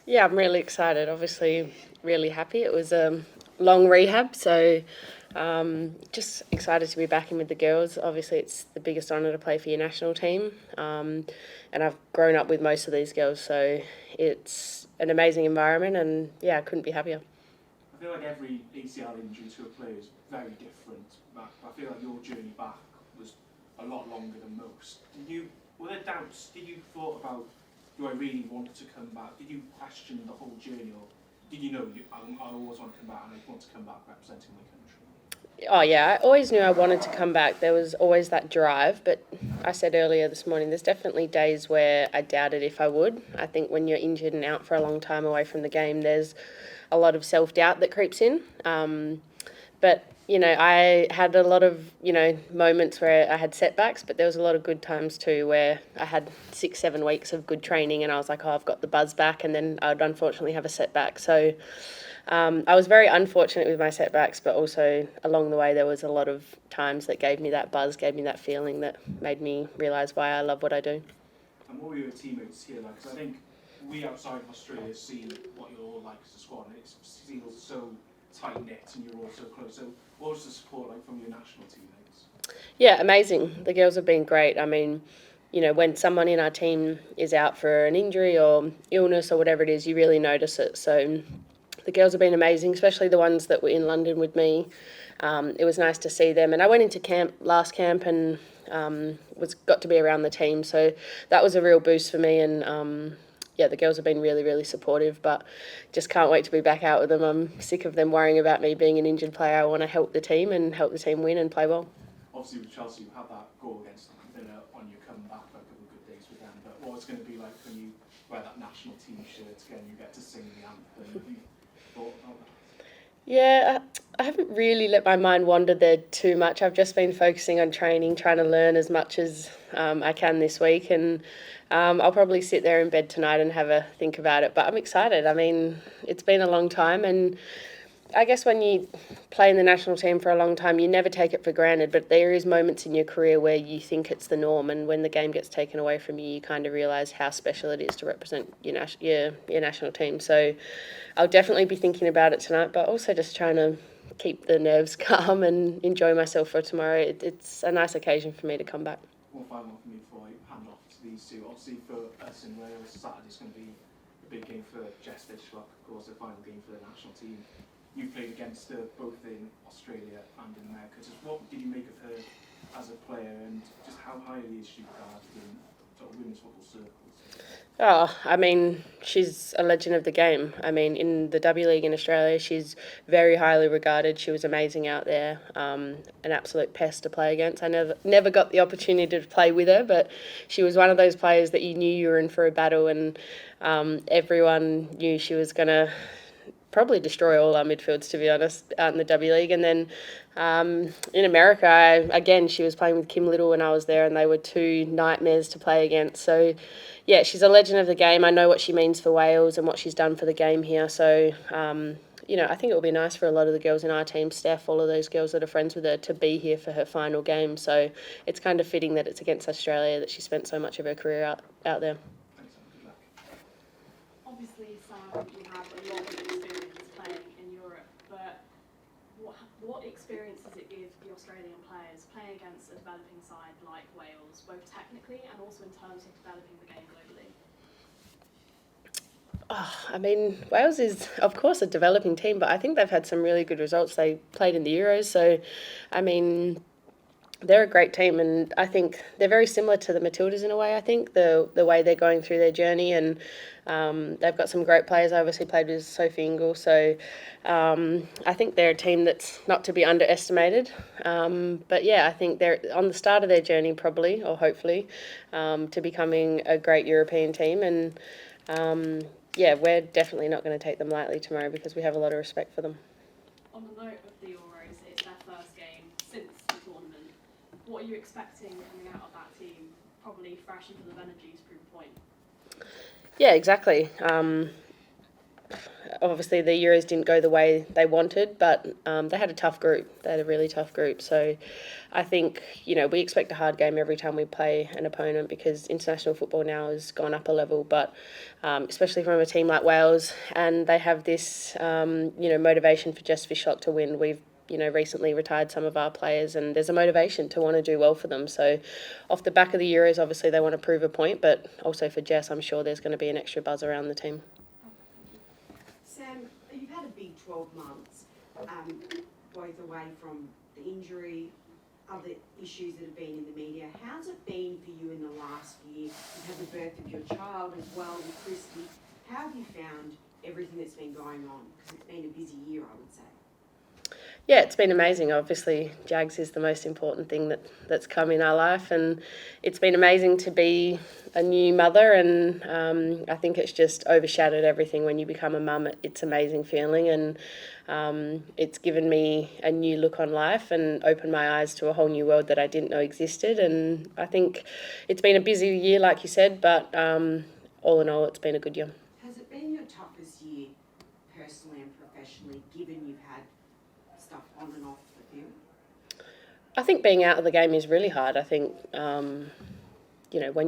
Yeah, I'm really excited. Obviously, really happy. It was a long rehab, so just excited to be back in with the girls. Obviously, it's the biggest honour to play for your national team, and I've grown up with most of these girls, so it's an amazing environment, and yeah, I couldn't be happier. I feel like every ACL injury to a player is very different. I feel like your journey back was a lot longer than most. Were there doubts? Did you thought about, do I really want to come back? Did you question the whole journey, or did you know I always want to come back and I want to come back representing my country? Oh yeah, I always knew I wanted to come back. There was always that drive, but I said earlier this morning, there's definitely days where I doubted if I would. I think when you're injured and out for a long time away from the game, there's a lot of self-doubt that creeps in. But I had a lot of moments where I had setbacks, but there was a lot of good times too where I had 6-7 weeks of good training and I was like, oh, I've got the buzz back, and then I'd unfortunately have a setback. So I was very unfortunate with my setbacks, but also along the way there was a lot of times that gave me that buzz, gave me that feeling that made me realise why I love what I do. And what were your teammates here like? Because I think we outside of Australia see what you're all like as a squad, and it feels so tight knit, and you're all so close. So, what was the support like from your national teammates? Yeah, amazing. The girls have been great. I mean, when someone in our team is out for an injury or illness or whatever it is, you really notice it. So the girls have been amazing, especially the ones that were in London with me. It was nice to see them. And I went into last camp and got to be around the team. So that was a real boost for me. And yeah, the girls have been really, really supportive, but just can't wait to be back out with them. I'm sick of them worrying about me being an injured player. I want to help the team and help the team win and play well. Obviously, with Chelsea, you had that goal against Villa on your comeback, like a couple of good days with them. But what it's going to be like when you wear that national team shirt again, you get to sing the anthem. Have you thought about that? Yeah, I haven't really let my mind wander there too much. I've just been focusing on training, trying to learn as much as I can this week, and I'll probably sit there in bed tonight and have a think about it. But I'm excited. I mean, it's been a long time, and I guess when you play in the national team for a long time, you never take it for granted, but there is moments in your career where you think it's the norm, and when the game gets taken away from you, you kind of realise how special it is to represent your national team. So I'll definitely be thinking about it tonight, but also just trying to keep the nerves calm and enjoy myself for tomorrow. It's a nice occasion for me to come back. One final one for me before I hand off to these two. Obviously, for us in Wales, Saturday's going to be a big game for Jess, Fishlock, of course, the final game for the national team. You played against her both in Australia and in America. Just what did you make of her as a player, and just how highly is she regarded in sort of women's football circles? Oh, I mean, she's a legend of the game. I mean, in the W League in Australia, she's very highly regarded. She was amazing out there, an absolute pest to play against. I never got the opportunity to play with her, but she was one of those players that you knew you were in for a battle, and everyone knew she was going to probably destroy all our midfields, to be honest, out in the W League. And then in America, again, she was playing with Kim Little when I was there, and they were two nightmares to play against. So, yeah, she's a legend of the game. I know what she means for Wales and what she's done for the game here. So, I think it will be nice for a lot of the girls in our team, Steph, all of those girls that are friends with her, to be here for her final game. So it's kind of fitting that it's against Australia that she spent so much of her career out there. Thanks, good luck. Obviously, Sam, you have a lot of experience playing in Europe, but what experience does it give the Australian players playing against a developing side like Wales, both technically and also in terms of developing the game globally? Oh, I mean, Wales is, of course, a developing team, but I think they've had some really good results. They played in the Euros, so, I mean, they're a great team, and I think they're very similar to the Matildas in a way. I think the way they're going through their journey, and they've got some great players. I obviously played with Sophie Ingle, so I think they're a team that's not to be underestimated. But yeah, I think they're on the start of their journey, probably or hopefully, to becoming a great European team. And yeah, we're definitely not going to take them lightly tomorrow because we have a lot of respect for them. On the note of the Euros, it's their first game since the tournament. What are you expecting coming out of that team? Probably fresh into the energies proof point. Yeah, exactly. obviously the Euros didn't go the way they wanted, but they had a tough group. They had a really tough group. So I think, we expect a hard game every time we play an opponent because international football now has gone up a level, but especially from a team like Wales, and they have this, motivation for Jess Fishlock to win. We've recently retired some of our players, and there's a motivation to want to do well for them. So off the back of the Euros, obviously they want to prove a point, but also for Jess, I'm sure there's going to be an extra buzz around the team. Sam, you've had a big 12 months, both away from the injury, other issues that have been in the media. How's it been for you in the last year? You've had the birth of your child as well with Christy. How have you found everything that's been going on? Because it's been a busy year, I would say. Yeah, it's been amazing. Obviously, Jags is the most important thing that's come in our life, and it's been amazing to be a new mother, and I think it's just overshadowed everything when you become a mum. It's an amazing feeling, and it's given me a new look on life and opened my eyes to a whole new world that I didn't know existed, and I think it's been a busy year, like you said, but all in all, it's been a good year. Has it been your toughest year, personally and professionally, given you've had stuff on and off the field? I think being out of the game is really hard. I think, when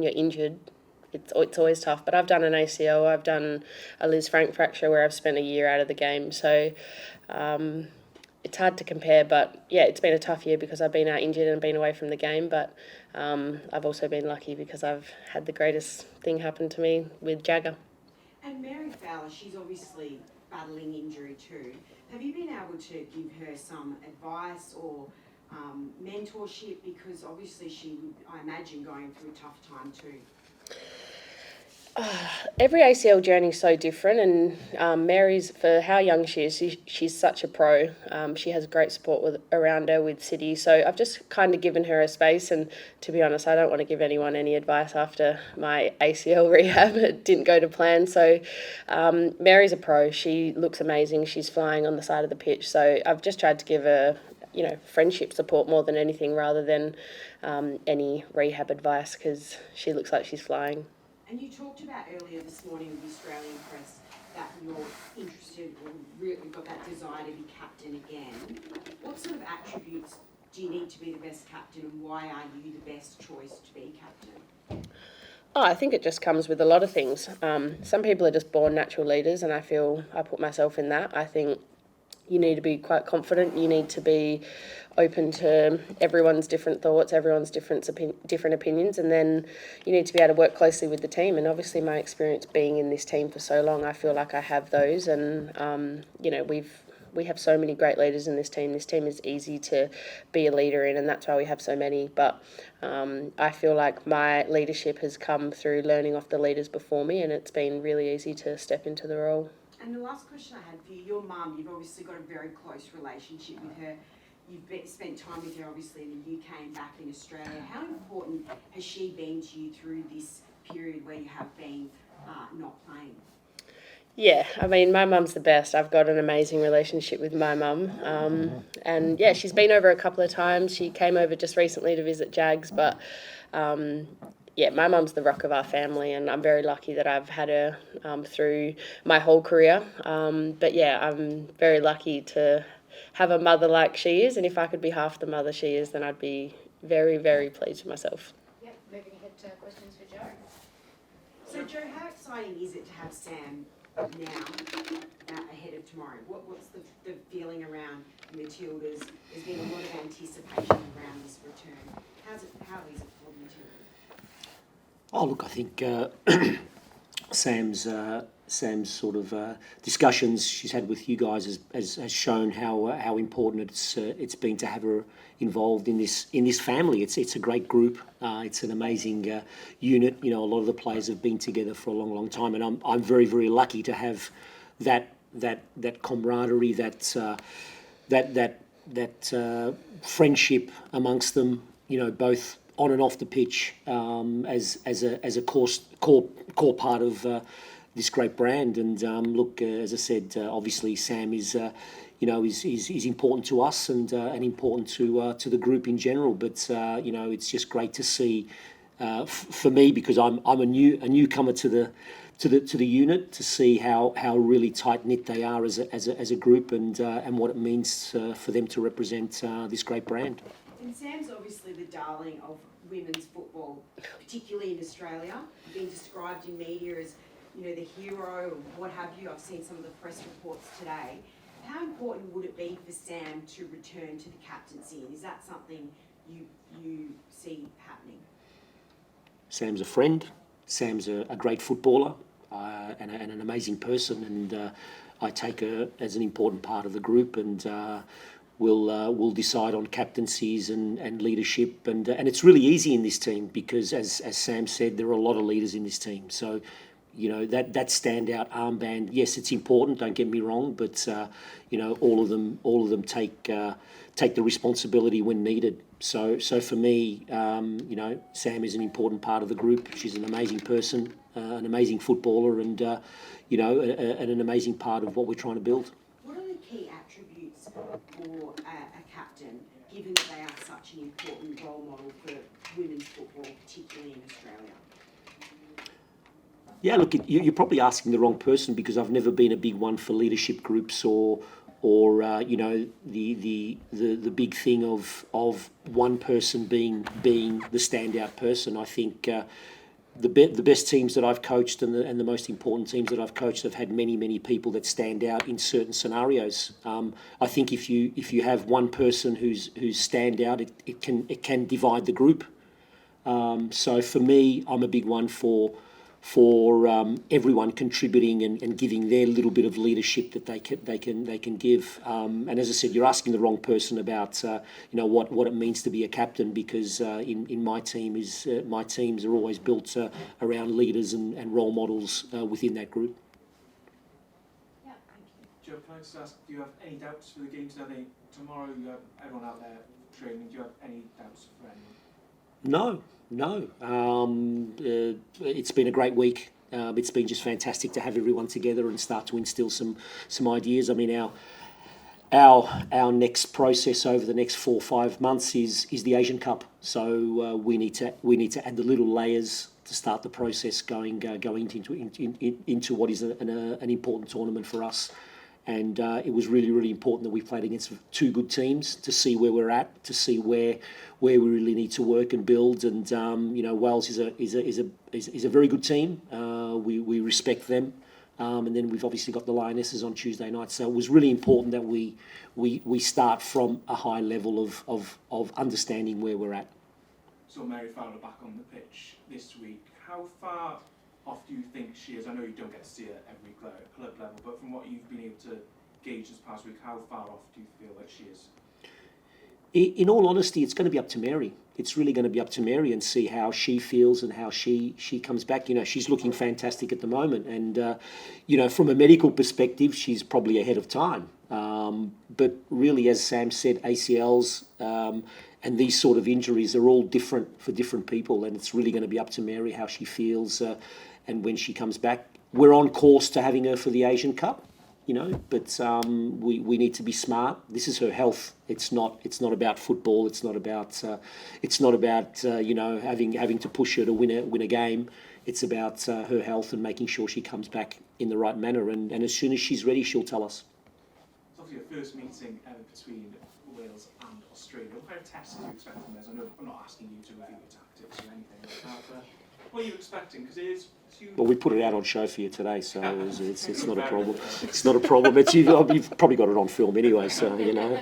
you're injured, it's always tough. But I've done an ACL, I've done a Liz Frank fracture where I've spent a year out of the game. So it's hard to compare. But, yeah, it's been a tough year because I've been out injured and been away from the game. But I've also been lucky because I've had the greatest thing happen to me with Jagger. And Mary Fowler, she's obviously battling injury too. Have you been able to give her some advice or mentorship? Because obviously she would, I imagine, going through a tough time too. Every ACL journey is so different, and Mary's, for how young she is, she's such a pro. She has great support around her with City, so I've just kind of given her a space, and to be honest, I don't want to give anyone any advice after my ACL rehab. It didn't go to plan, so Mary's a pro. She looks amazing. She's flying on the side of the pitch, so I've just tried to give her friendship support more than anything rather than any rehab advice because she looks like she's flying. And you talked about earlier this morning with the Australian press that you're interested or really got that desire to be captain again. What sort of attributes do you need to be the best captain, and why are you the best choice to be captain? Oh, I think it just comes with a lot of things. Some people are just born natural leaders, and I feel I put myself in that. I think you need to be quite confident. You need to be open to everyone's different thoughts, everyone's different opinions, and then you need to be able to work closely with the team. And obviously my experience being in this team for so long, I feel like I have those, and we have so many great leaders in this team. This team is easy to be a leader in, and that's why we have so many. But I feel like my leadership has come through learning off the leaders before me, and it's been really easy to step into the role. And the last question I had for you, your mum, you've obviously got a very close relationship with her. You've spent time with her obviously in the UK and back in Australia. How important has she been to you through this period where you have been not playing? Yeah, I mean, my mum's the best. I've got an amazing relationship with my mum. And yeah, she's been over a couple of times. She came over just recently to visit Jags, but yeah, my mum's the rock of our family, and I'm very lucky that I've had her through my whole career. But yeah, I'm very lucky to have a mother like she is, and if I could be half the mother she is, then I'd be very, very pleased with myself. Yep, moving ahead to questions for Joe. So Joe, how exciting is it to have Sam now ahead of tomorrow? What's the feeling around Matildas? There's been a lot of anticipation around this return. How is it for the Matildas? Oh, look, I think Sam's sort of discussions she's had with you guys has shown how important it's been to have her involved in this family. It's a great group. It's an amazing unit. A lot of the players have been together for a long, long time, and I'm very, very lucky to have that camaraderie, that friendship amongst them. Both on and off the pitch, as a core part of this great brand. And look, as I said, obviously Sam is important to us and important to the group in general. But it's just great to see for me, because I'm a newcomer to to the unit, to see how really tight knit they are as a group, and what it means for them to represent this great brand. And Sam's obviously the darling of women's football, particularly in Australia. Been described in media as, you know, the hero and what have you. I've seen some of the press reports today. How important would it be for Sam to return to the captaincy? And is that something you see happening? Sam's a friend. Sam's a great footballer and an amazing person, and I take her as an important part of the group, and we'll decide on captaincies and leadership, and it's really easy in this team because, as Sam said, there are a lot of leaders in this team. So, you know, that standout armband, yes, it's important. Don't get me wrong, but you know, all of them take the responsibility when needed. So for me, you know, Sam is an important part of the group. She's an amazing person, an amazing footballer, and you know, an amazing part of what we're trying to build. What are the key attributes for a captain, given that they are such an important role model for women's football, particularly in Australia? Yeah, look, you're probably asking the wrong person, because I've never been a big one for leadership groups or you know, the big thing of one person being the standout person. I think the best teams that I've coached and the most important teams that I've coached have had many people that stand out in certain scenarios. I think if you have one person who's stand out, it can divide the group. So for me, I'm a big one for everyone contributing and giving their little bit of leadership that they can give. And as I said, you're asking the wrong person about you know, what it means to be a captain, because in my teams are always built around leaders and role models within that group. Yeah, thank you. Joe, can I just ask, do you have any doubts for the game today? Tomorrow you have everyone out there training. Do you have any doubts for anyone? No. It's been a great week. It's been just fantastic to have everyone together and start to instill some ideas. I mean, our next process over the next 4 or 5 months is the Asian Cup. So we need to add the little layers to start the process going into what is an important tournament for us. And it was really important that we played against 2 good teams to see where we're at, to see where we really need to work and build. And you know, Wales is a very good team. We respect them. And then we've obviously got the Lionesses on Tuesday night. So it was really important that we start from a high level of understanding where we're at. So Mary Fowler back on the pitch this week. How far off do you think she is? I know you don't get to see her at every club level, but from what you've been able to gauge this past week, how far off do you feel like she is? In all honesty, it's going to be up to Mary. It's really going to be up to Mary and see how she feels and how she comes back. You know, she's looking fantastic at the moment, and you know, from a medical perspective, she's probably ahead of time. But really, as Sam said, ACLs and these sort of injuries are all different for different people, and it's really going to be up to Mary how she feels and when she comes back. We're on course to having her for the Asian Cup, you know, but we need to be smart. This is her health. It's not about football. It's not about you know, having to push her to win a game. It's about her health and making sure she comes back in the right manner. And as soon as she's ready, she'll tell us. It's obviously your first meeting ever between Wales and Australia. What kind of tests do you expect from this? I know I'm not asking you to review your tactics or anything like that, but what are you expecting? Because it is. Well, we put it out on show for you today, so it's not a problem. It's not a problem. You've probably got it on film anyway, so you know.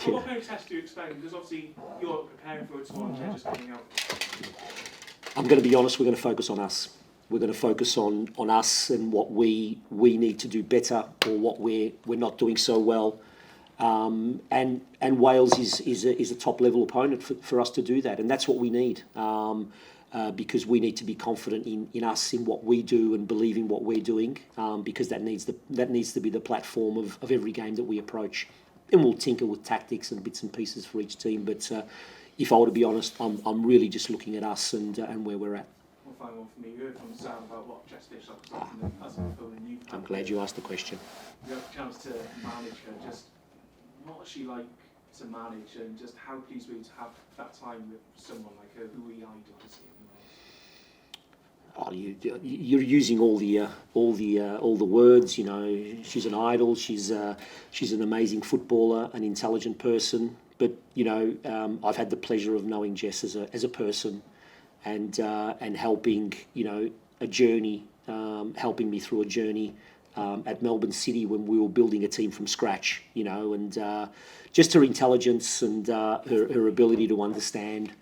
Well, what kind of test do you expect? Because obviously you're preparing for a tournament just coming out. I'm going to be honest. We're going to focus on us. We're going to focus on us and what we need to do better, or what we're not doing so well. And Wales is a top level opponent for us to do that, and that's what we need. Because we need to be confident in us, in what we do, and believe in what we're doing, because that needs to be the platform of every game that we approach. And we'll tinker with tactics and bits and pieces for each team. But if I were to be honest, I'm really just looking at us and where we're at. One final one for me. You heard from Sam about what Jess Fishlock was like as an opponent. I'm glad you asked the question. You have a chance to manage her. Just what was she like to manage, and just how pleased were you to have that time with someone like her who we idolise? Oh, you're using all the words. You know, she's an idol. She's an amazing footballer, an intelligent person. But you know, I've had the pleasure of knowing Jess as a person, and helping a journey, helping me through a journey at Melbourne City when we were building a team from scratch. You know, and just her intelligence and her ability to understand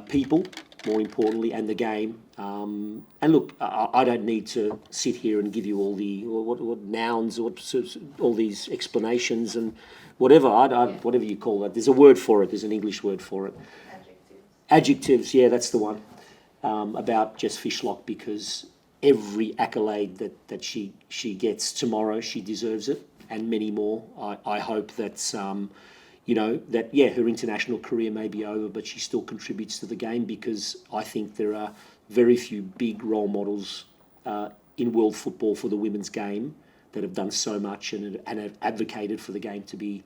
people, more importantly, and the game. And look, I don't need to sit here and give you all the what nouns, all these explanations and whatever. Whatever you call that. There's a word for it. There's an English word for it. Adjectives. Yeah, that's the one. About Jess Fishlock, because every accolade that she gets tomorrow, she deserves it, and many more. I hope that her international career may be over, but she still contributes to the game, because I think there are very few big role models in world football for the women's game that have done so much and have advocated for the game to be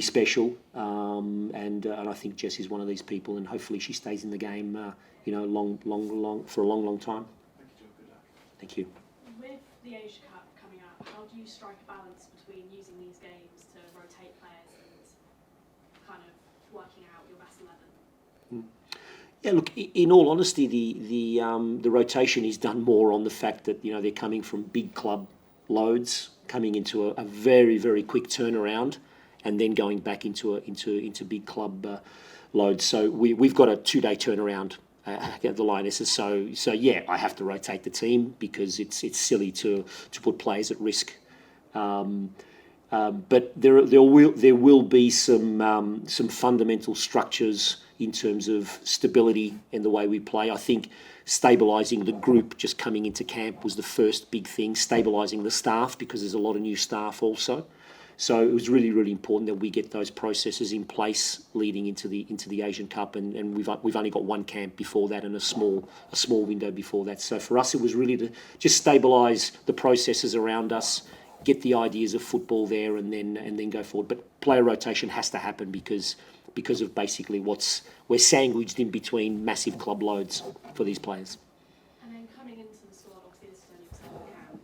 special. And I think Jess is one of these people, and hopefully she stays in the game, long for a long time. Thank you. With the Asia Cup coming up, how do you strike a balance between using these games to rotate players and kind of working out your best 11? Yeah, look, in all honesty, the rotation is done more on the fact that they're coming from big club loads, coming into a very, very quick turnaround, and then going back into big club loads. So we've got a 2-day turnaround at the Lionesses. So yeah, I have to rotate the team because it's silly to put players at risk. But there will be some fundamental structures in terms of stability in the way we play. I think stabilising the group just coming into camp was the first big thing. Stabilising the staff, because there's a lot of new staff also. So it was really, really important that we get those processes in place leading into the Asian Cup, and we've only got one camp before that and a small window before that. So for us, it was really to just stabilise the processes around us, get the ideas of football there, and then go forward. But player rotation has to happen because of basically we're sandwiched in between massive club loads for these players. And then coming into the squad, obviously this is only your second camp,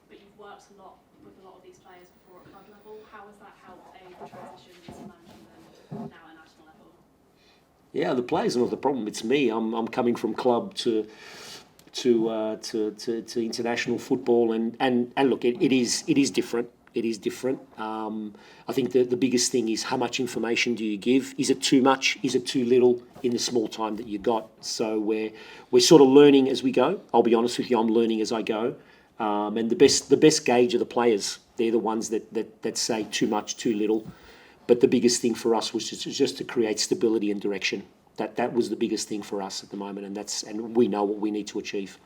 but you've worked a lot with a lot of these players before at club level. How has that helped aid the transition into managing them now at national level? Yeah, the players are not the problem. It's me. I'm coming from club to international football, and look, it is different. It is different. I think the biggest thing is how much information do you give? Is it too much? Is it too little in the small time that you got? So we're sort of learning as we go. I'll be honest with you, I'm learning as I go. And the best gauge are the players. They're the ones that say too much, too little. But the biggest thing for us was just to create stability and direction. That was the biggest thing for us at the moment, and we know what we need to achieve.